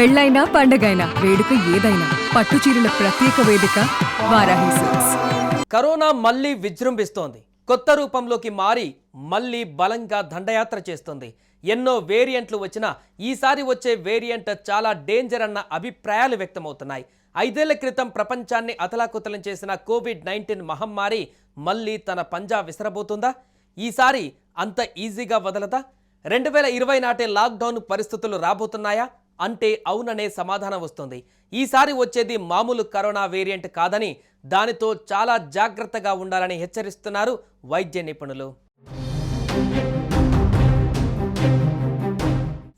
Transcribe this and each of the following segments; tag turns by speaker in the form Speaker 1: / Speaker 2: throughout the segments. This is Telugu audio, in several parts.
Speaker 1: పెళ్ళైనా పండగైనా వేడుక ఏదైనా పట్టు చీరల ప్రత్యేక వేదిక వారాహి సిల్క్స్.
Speaker 2: కరోనా మళ్లీ విజృంభిస్తోంది. కొత్త రూపంలోకి మారి మళ్లీ బలంగా దండయాత్ర చేస్తుంది. ఎన్నో వేరియంట్లు వచ్చినా ఈసారి వచ్చే వేరియంట్ చాలా డేంజర్ అన్న అభిప్రాయాలు వ్యక్తమవుతున్నాయి. 5 ఏళ్ల క్రితం ప్రపంచాన్ని అతలాకుతలం చేసిన కోవిడ్-19 మహమ్మారి మళ్లీ తన పంజా విసరబోతుందా? ఈసారి అంత ఈజీగా వదలదా? 2020 నాటే లాక్డౌన్ పరిస్థితులు రాబోతున్నాయా అంటే అవుననే సమాధానం వస్తుంది. ఈసారి వచ్చేది మామూలు కరోనా వేరియంట్ కాదని, దానితో చాలా జాగ్రత్తగా ఉండాలని హెచ్చరిస్తున్నారు వైద్య నిపుణులు.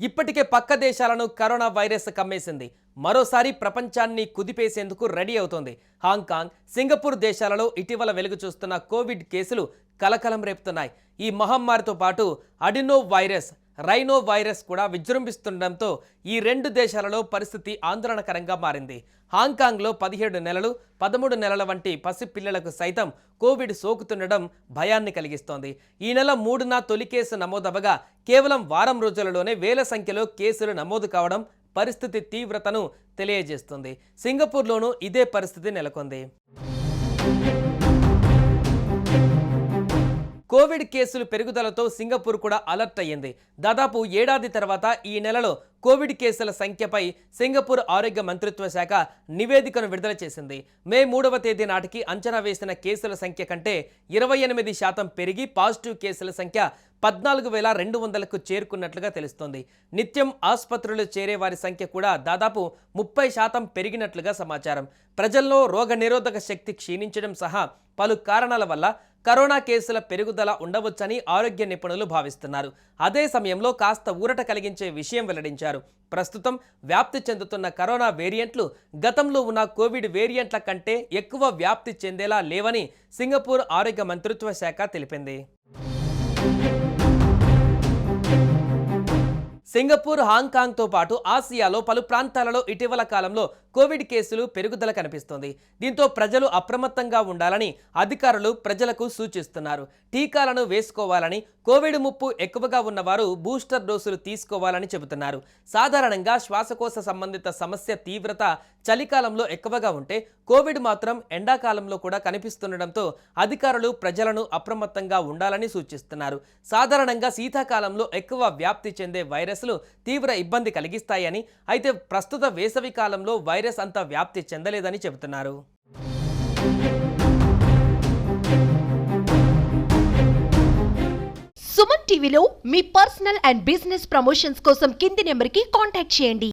Speaker 2: ఇప్పటికే పక్క దేశాలను కరోనా వైరస్ కమ్మేసింది. మరోసారి ప్రపంచాన్ని కుదిపేసేందుకు రెడీ అవుతోంది. హాంకాంగ్, సింగపూర్ దేశాలలో ఇటీవల వెలుగు చూస్తున్న కోవిడ్ కేసులు కలకలం రేపుతున్నాయి. ఈ మహమ్మారితో పాటు అడినో వైరస్, రైనో వైరస్ కూడా విజృంభిస్తుండటంతో ఈ 2 దేశాలలో పరిస్థితి ఆందోళనకరంగా మారింది. హాంకాంగ్లో 17 నెలలు, 13 నెలల వంటి పసిపిల్లలకు సైతం కోవిడ్ సోకుతుండడం భయాన్ని కలిగిస్తోంది. ఈ నెల 3న తొలి కేసు నమోదవగా కేవలం వారం రోజులలోనే వేల సంఖ్యలో కేసులు నమోదు కావడం పరిస్థితి తీవ్రతను తెలియజేస్తుంది. సింగపూర్లోనూ ఇదే పరిస్థితి నెలకొంది. కోవిడ్ కేసులు పెరుగుదలతో సింగపూర్ కూడా అలర్ట్ అయ్యింది. దాదాపు ఏడాది తర్వాత ఈ నెలలో కోవిడ్ కేసుల సంఖ్యపై సింగపూర్ ఆరోగ్య మంత్రిత్వ శాఖ నివేదికను విడుదల చేసింది. మే 3వ తేదీ నాటికి అంచనా వేసిన కేసుల సంఖ్య కంటే 28% పెరిగి పాజిటివ్ కేసుల సంఖ్య 14,200కు చేరుకున్నట్లుగా తెలుస్తోంది. నిత్యం ఆసుపత్రులు చేరే వారి సంఖ్య కూడా దాదాపు 30% పెరిగినట్లుగా సమాచారం. ప్రజల్లో రోగనిరోధక శక్తి క్షీణించడం సహా పలు కారణాల వల్ల కరోనా కేసుల పెరుగుదల ఉండవచ్చని ఆరోగ్య నిపుణులు భావిస్తున్నారు. అదే సమయంలో కాస్త ఊరట కలిగించే విషయం వెల్లడించారు. ప్రస్తుతం వ్యాప్తి చెందుతున్న కరోనా వేరియంట్లు గతంలో ఉన్న కోవిడ్ వేరియంట్ల కంటే ఎక్కువ వ్యాప్తి చెందేలా లేవని సింగపూర్ ఆరోగ్య మంత్రిత్వ శాఖ తెలిపింది. సింగపూర్, హాంకాంగ్తో పాటు ఆసియాలో పలు ప్రాంతాలలో ఇటీవల కాలంలో కోవిడ్ కేసులు పెరుగుదల కనిపిస్తోంది. దీంతో ప్రజలు అప్రమత్తంగా ఉండాలని అధికారులు ప్రజలకు సూచిస్తున్నారు. టీకాలను వేసుకోవాలని, కోవిడ్ ముప్పు ఎక్కువగా ఉన్నవారు బూస్టర్ డోసులు తీసుకోవాలని చెబుతున్నారు. సాధారణంగా శ్వాసకోశ సంబంధిత సమస్య తీవ్రత చలికాలంలో ఎక్కువగా ఉంటే కోవిడ్ మాత్రం ఎండాకాలంలో కూడా కనిపిస్తుండటంతో అధికారులు ప్రజలను అప్రమత్తంగా ఉండాలని సూచిస్తున్నారు. సాధారణంగా శీతాకాలంలో ఎక్కువ వ్యాప్తి చెందే వైరస్లు తీవ్ర ఇబ్బంది కలిగిస్తాయని, అయితే ప్రస్తుత వేసవి కాలంలో వైరస్ అంత వ్యాప్తి చెందలేదని చెబుతున్నారు.
Speaker 3: సుమన్ టీవీలో మీ పర్సనల్ అండ్ బిజినెస్ ప్రమోషన్స్ కోసం కింది నెంబర్కి కాంటాక్ట్ చేయండి.